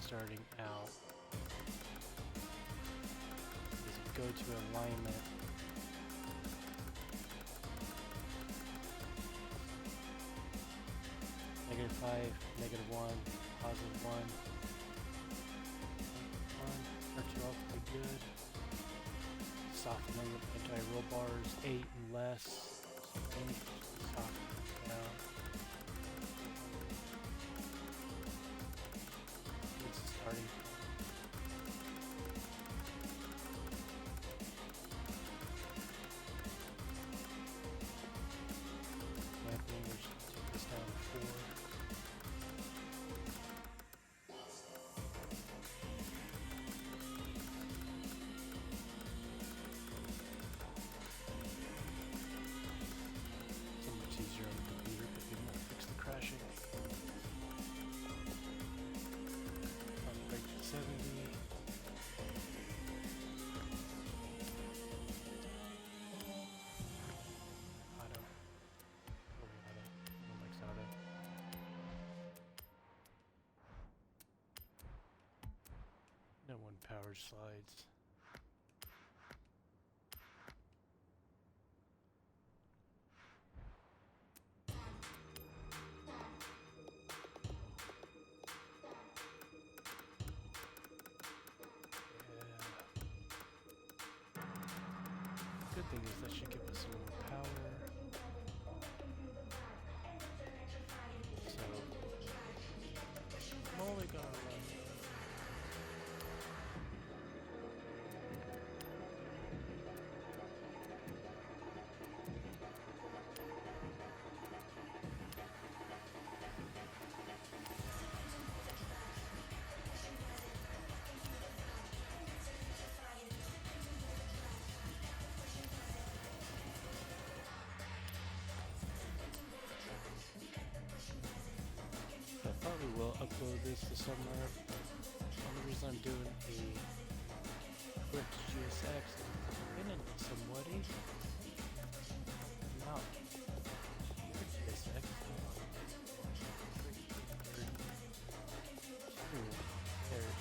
starting out is go to alignment. -5, -1, +1. Start you off pretty good. Softening anti-roll bars, 8 and less. Soften down. It's starting. Clamping, we're just going to take this down to 4. Crashing. Break to 70. Auto. No likes auto. No one power slides. Good thing is that should give us some more power. So I'm only gonna run. I probably will upload this to somewhere. The only reason I'm doing a Eclipse GSX is been into some woody. Not GSX. Ooh, there's.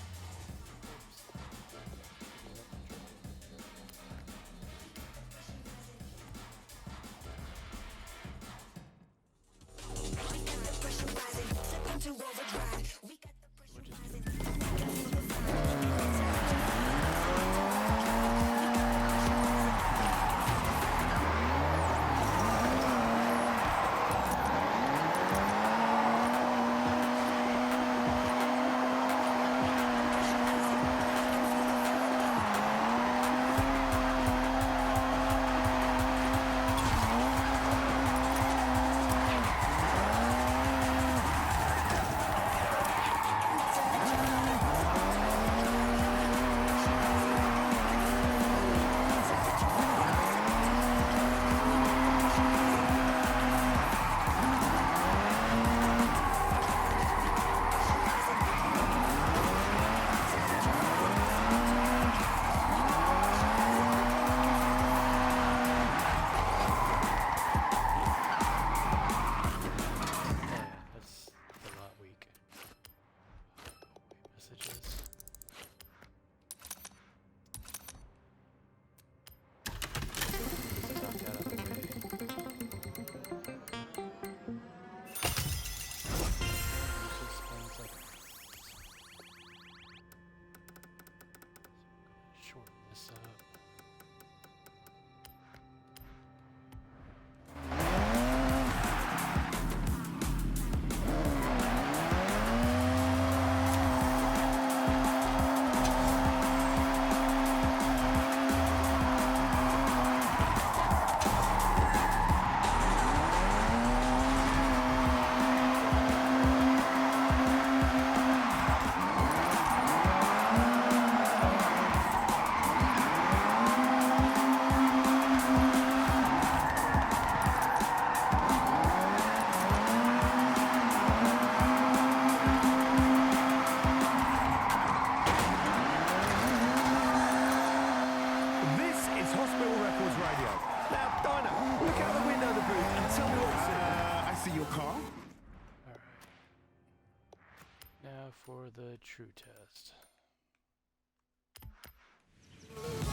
paused.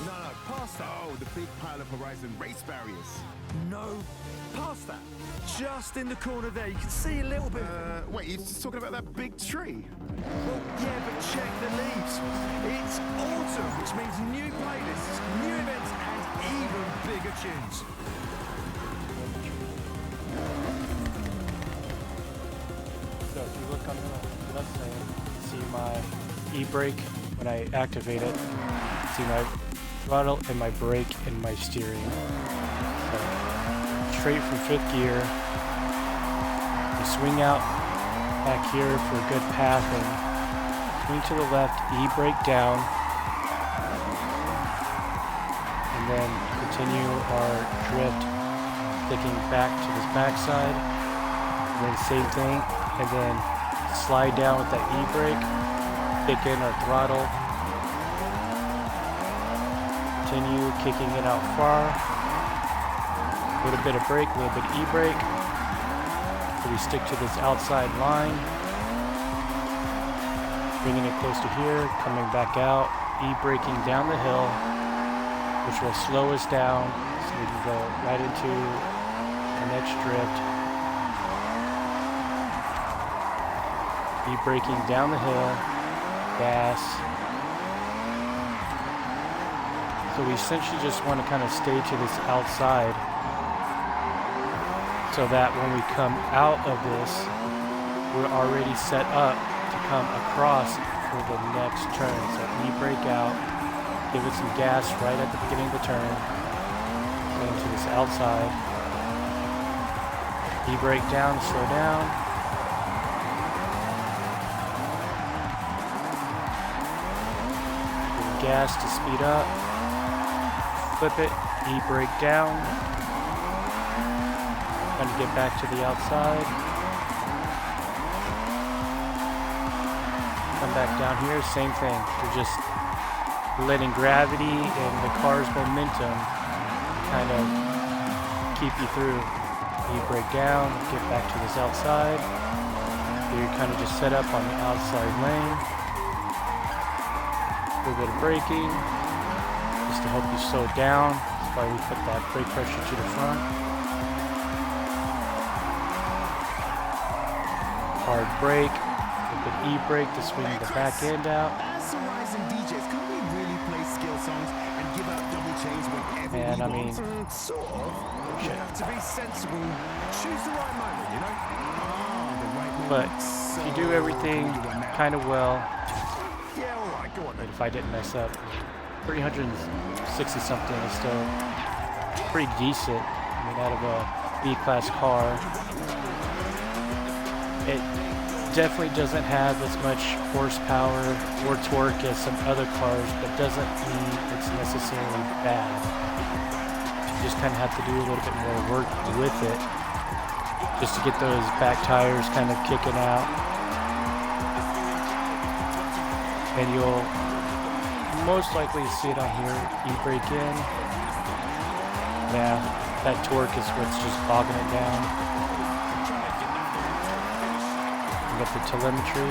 No, past that. Oh, the big pile of Horizon race barriers. No, past that. Just in the corner there, you can see a little bit. Wait, you're just talking about that big tree? Well, yeah, but check the leaves. It's autumn, which means new playlists, new events, and even bigger tunes. So if you look on the left side, you see my e-brake when I activate it. You see my throttle and my brake and my steering. So straight from 5th gear. You swing out back here for a good path and swing to the left, e-brake down, and then continue our drift, sticking back to this backside, and then same thing, and then slide down with that e-brake, kick in our throttle, continue kicking it out far, a little bit of brake, a little bit of e-brake, so we stick to this outside line, bringing it close to here, coming back out, e-braking down the hill, which will slow us down so we can go right into the next drift. E-braking down the hill, gas. So we essentially just want to kind of stay to this outside so that when we come out of this, we're already set up to come across for the next turn. So e-brake out, give it some gas right at the beginning of the turn, into this outside. E-brake down, slow down. Give gas to speed up. Flip it, e-brake down. Trying to get back to the outside. Come back down here, same thing. We're just letting gravity and the car's momentum kind of keep you through. E-brake down, get back to this outside. So you're kind of just set up on the outside lane. A little bit of braking, just to help you slow down. That's why we put that brake pressure to the front. Hard brake, a little bit e-brake to swing the back end out. As Horizon DJs, can we really play skill songs and give out double chains whenever And we I mean, want? Sort of. You have to be sensible. Choose the right moment, you know? The right moment. but if you do everything kind of well, Yeah, all right, go on then. if I didn't mess up, 360 something is still pretty decent. I mean, out of a B-class car. It definitely doesn't have as much horsepower or torque as some other cars, but doesn't mean it's necessarily bad. You just kind of have to do a little bit more work with it just to get those back tires kind of kicking out. And you'll most likely see it on here, e-brake in. Yeah, that torque is what's just bogging it down. You got the telemetry.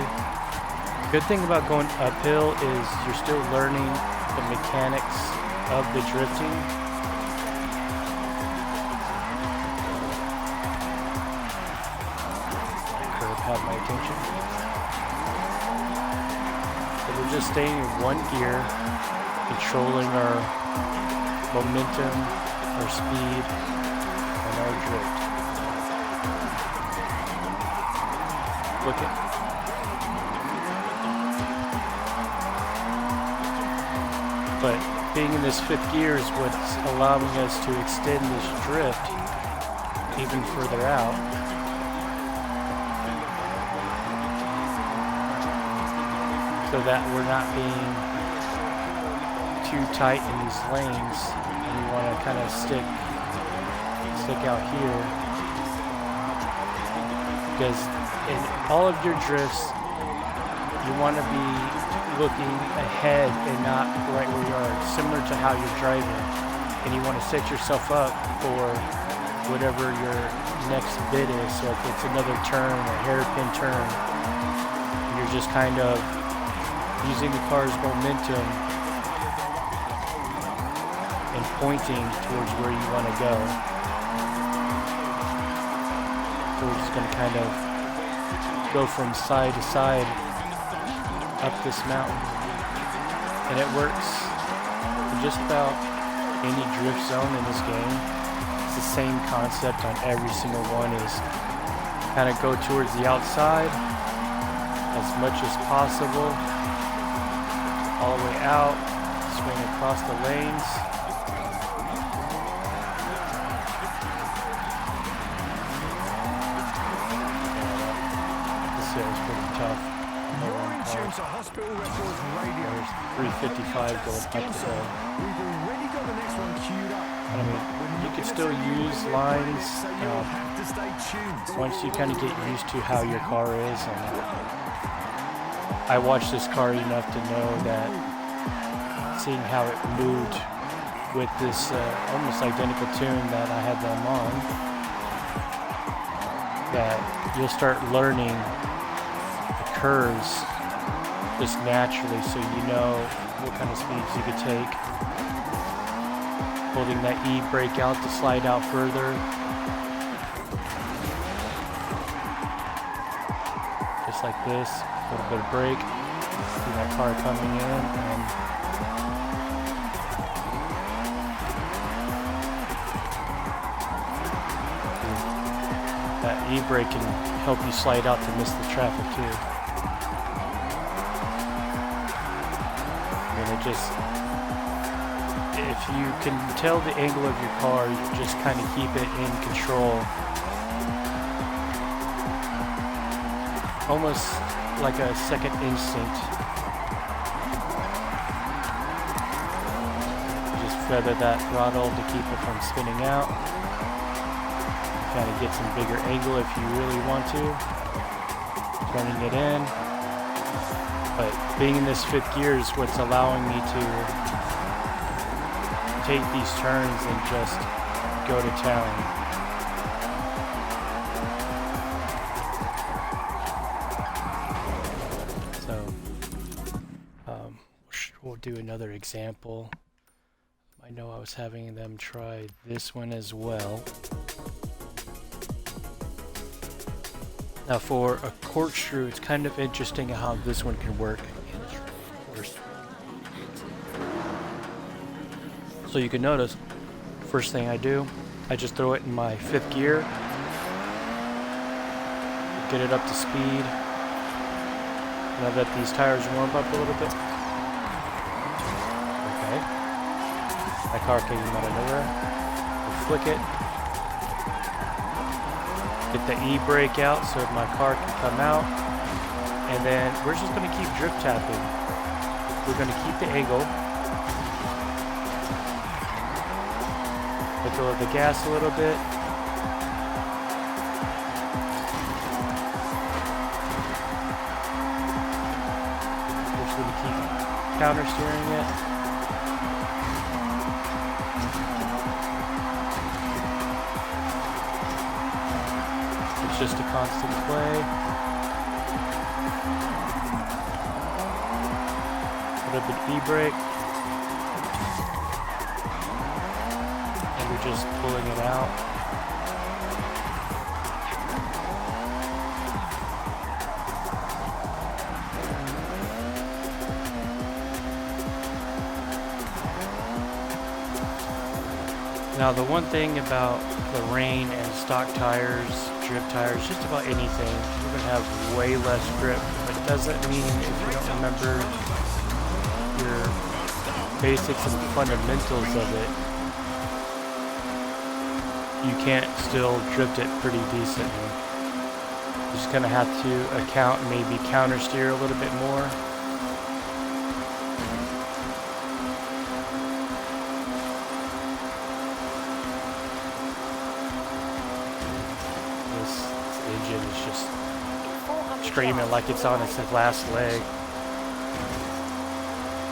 Good thing about going uphill is you're still learning the mechanics of the drifting. Curve had my attention. So we're just staying in one gear, controlling our momentum, our speed, and our drift. Look at. But being in this 5th gear is what's allowing us to extend this drift even further out. So that we're not being too tight in these lanes. And we want to kind of stick out here. Because in all of your drifts, you want to be looking ahead and not right where you are, similar to how you're driving. And you want to set yourself up for whatever your next bit is. So if it's another turn, a hairpin turn, you're just kind of using the car's momentum and pointing towards where you want to go. So we're just going to kind of go from side to side up this mountain. And it works in just about any drift zone in this game. It's the same concept on every single one, is kind of go towards the outside as much as possible, all the way out, swing across the lanes. This here is pretty tough. You're in tune to Hospital Records Radio. There's 355 going up the hill. We've already got the next one queued up. I mean, you can still use lines once you kind of get used to how your car is. And I watched this car enough to know that seeing how it moved with this almost identical tune that I had them on, that you'll start learning the curves just naturally, so you know what kind of speeds you could take. Holding that e-brake out to slide out further. Just like this, a little bit of brake. See that car coming in, and that e-brake can help you slide out to miss the traffic too. And it just, if you can tell the angle of your car, you just kind of keep it in control. Almost like a second instinct. Just feather that throttle to keep it from spinning out. Kind of get some bigger angle if you really want to. Turning it in. But being in this fifth gear is what's allowing me to take these turns and just go to town. So we'll do another example. I know I was having them try this one as well. Now for a corkscrew, it's kind of interesting how this one can work. So you can notice, first thing I do, I just throw it in my fifth gear, get it up to speed, and I let these tires warm up a little bit. Okay. My car came out of nowhere. I'll flick it. Get the e-brake out so my car can come out. And then we're just going to keep drift tapping. We're going to keep the angle. Let go of the gas a little bit. We're just going to keep counter steering it. It's just a constant play. A little bit e-brake. And we're just pulling it out. Now the one thing about the rain and stock tires, drift tires, just about anything, you're going to have way less grip. But it doesn't mean if you don't remember your basics and fundamentals of it, you can't still drift it pretty decently. You're just going to have to account, maybe counter steer a little bit more. Engine is just screaming like it's on its last leg.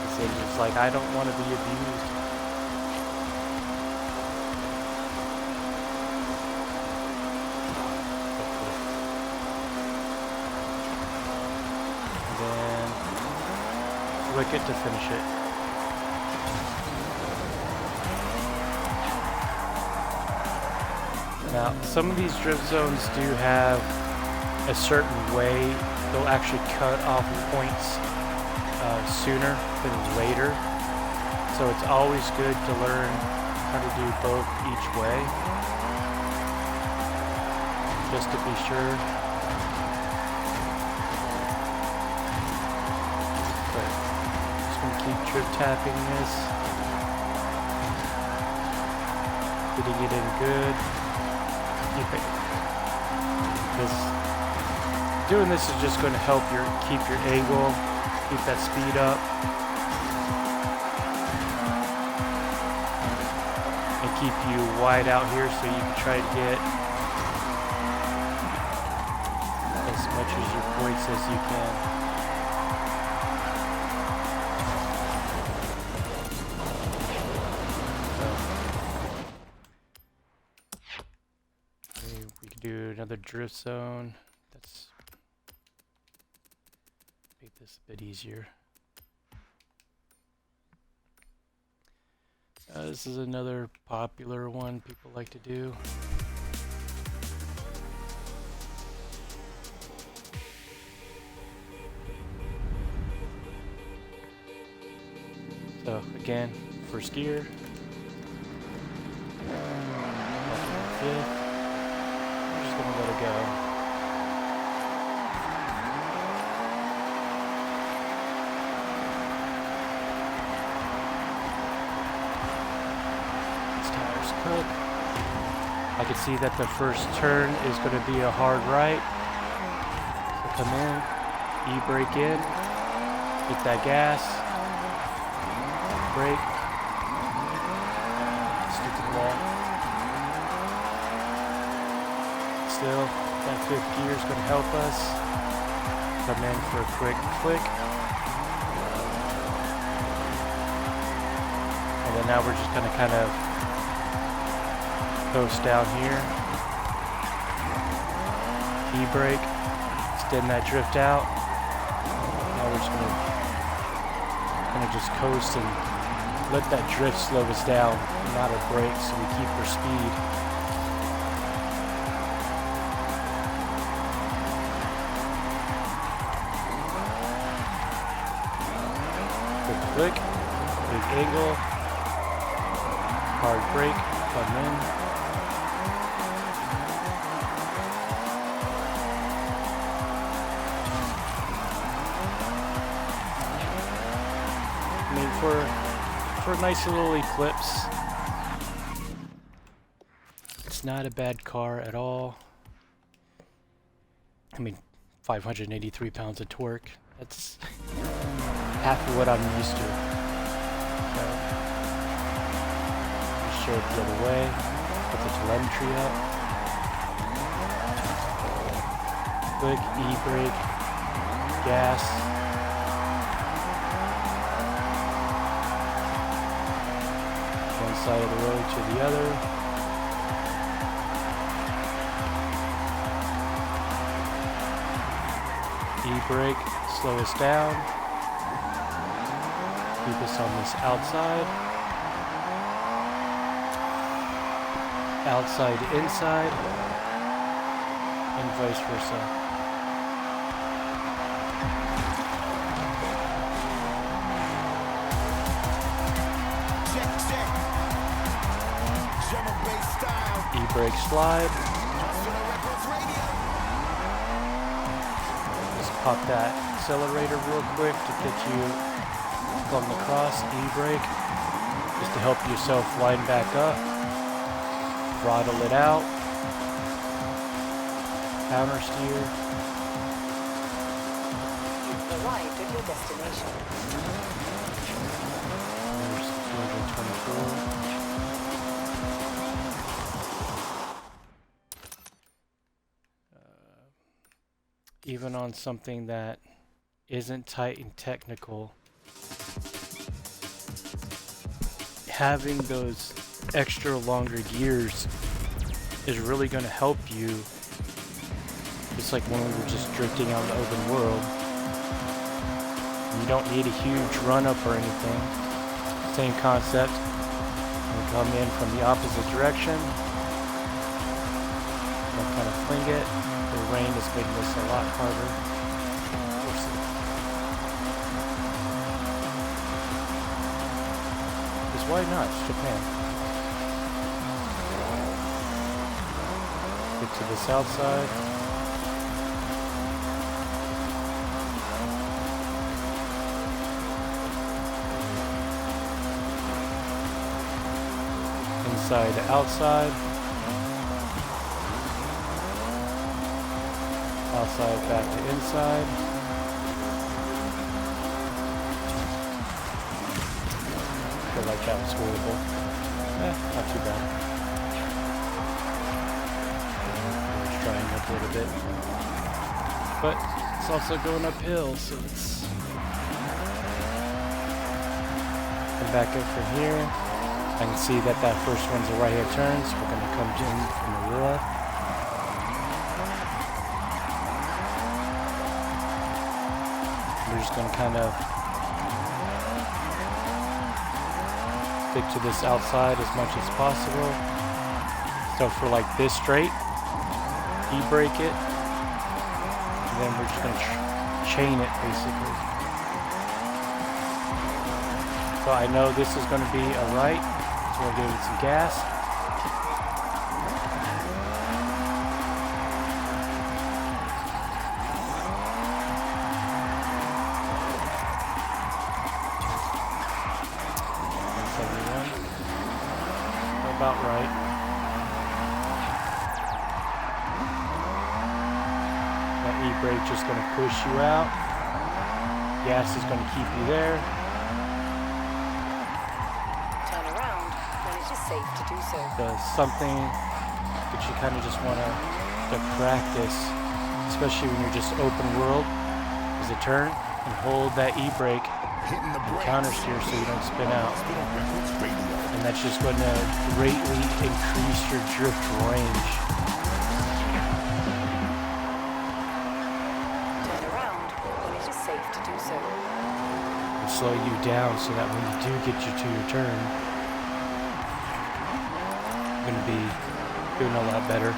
This engine's like, I don't want to be abused. And then wicket to finish it. Now, some of these drift zones do have a certain way they'll actually cut off points sooner than later. So it's always good to learn how to do both each way, just to be sure. But just gonna keep drift tapping this, getting it in good. Keep it. Doing this is just going to help keep your angle, keep that speed up, and keep you wide out here so you can try to get as much of your points as you can. We could do another drift zone. That's make this a bit easier. This is another popular one people like to do. So again, first gear. Fifth. I'm just gonna let it go. I can see that the first turn is going to be a hard right. So come in, e-brake in, hit that gas, brake, stick to the wall. Still, that fifth gear is going to help us. Come in for a quick flick. And then now we're just going to kind of coast down here, e-brake, extend that drift out. Now we're just gonna just coast and let that drift slow us down, not a brake, so we keep our speed. Good flick, big angle, hard brake, come in. For a nice little Eclipse, it's not a bad car at all. I mean, 583 pounds of torque, that's half of what I'm used to. So, just show it the other way, put the telemetry up. Quick e-brake, gas. Side of the road to the other. E-brake, slow us down. Keep us on this outside. Outside to inside. And vice versa. E-brake slide. Just pop that accelerator real quick to get you on the cross. E-brake just to help yourself line back up. Throttle it out. Counter steer. You've arrived at your destination. There's 224. Even on something that isn't tight and technical, having those extra longer gears is really going to help you. Just like when we were just drifting out in the open world, you don't need a huge run-up or anything. Same concept. You come in from the opposite direction. And kind of fling it. The rain is making this a lot harder. Because why not? It's Japan. Get to the south side. Inside to outside. Outside back to inside. Feel like that was horrible. Not too bad. It's drying up a little bit. But it's also going uphill, so it's... Come back up from here. I can see that that first one's a right-hand turn, so we're going to come in from the left. We're just going to kind of stick to this outside as much as possible. So for like this straight, e-brake it, and then we're just going to chain it basically. So I know this is going to be a right. So we'll give it some gas. About right. That e-brake just going to push you out. Gas is going to keep you there. Safe to do so. Something that you kind of just want to practice, especially when you're just open world, is a turn and hold that e-brake and counter steer so you don't spin out. And that's just going to greatly increase your drift range. Turn around when it is safe to do so. And slow you down so that when you do get you to your turn, going to be doing a lot better.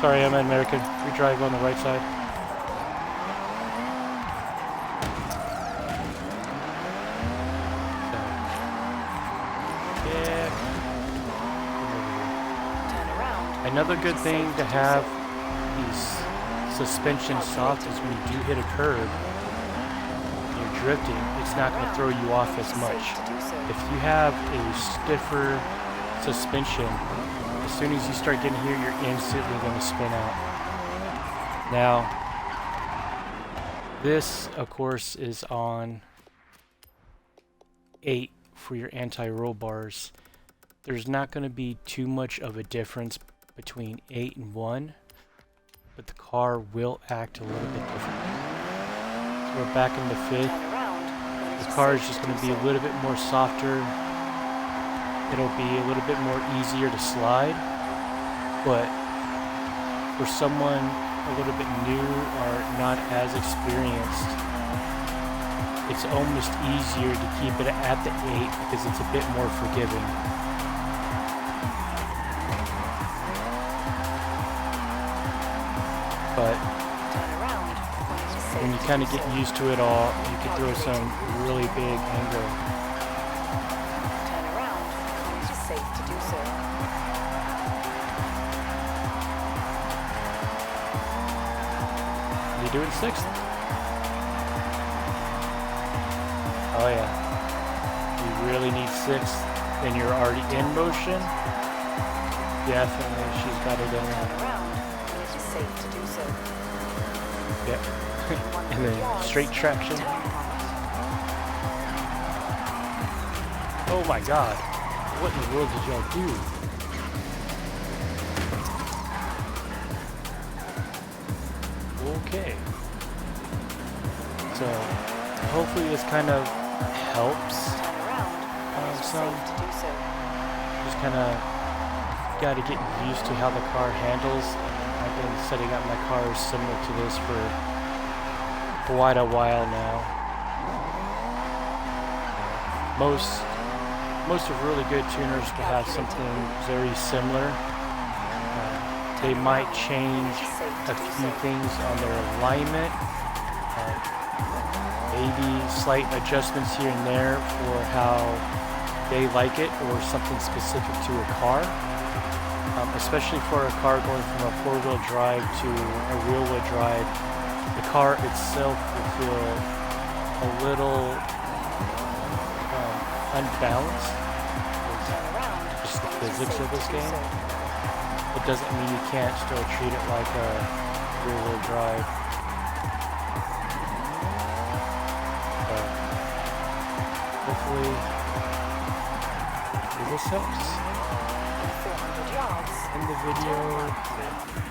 Sorry, I'm an American. We drive on the right side. So, yeah. Turn around. Another good thing to have these suspension soft is when you do hit a curve, you're drifting, it's not going to throw you off as much. If you have a stiffer suspension, as soon as you start getting here, you're instantly going to spin out. Now, this, of course, is on 8 for your anti-roll bars. There's not going to be too much of a difference between 8 and 1, but the car will act a little bit differently. So we're back in the 5th. The car is just going to be a little bit more softer. It'll be a little bit more easier to slide, but for someone a little bit new or not as experienced, it's almost easier to keep it at the 8 because it's a bit more forgiving. But when you kind of get used to it all, you can throw some really big angle. Do it 6th. Oh yeah. You really need 6th, and you're already in motion. Definitely, she's got it in there. Yep. And then straight traction. Oh my God! What in the world did y'all do? Okay. So hopefully this kind of helps some. Just kind of got to get used to how the car handles. I've been setting up my cars similar to this for quite a while now. Most of really good tuners will have something very similar. They might change a few things on their alignment, maybe slight adjustments here and there for how they like it or something specific to a car. Especially for a car going from a four-wheel drive to a rear-wheel drive, the car itself will feel a little unbalanced. Just the physics of this game. It doesn't mean you can't still treat it like a rear-wheel drive. But hopefully this helps. In 400 yards. In the video.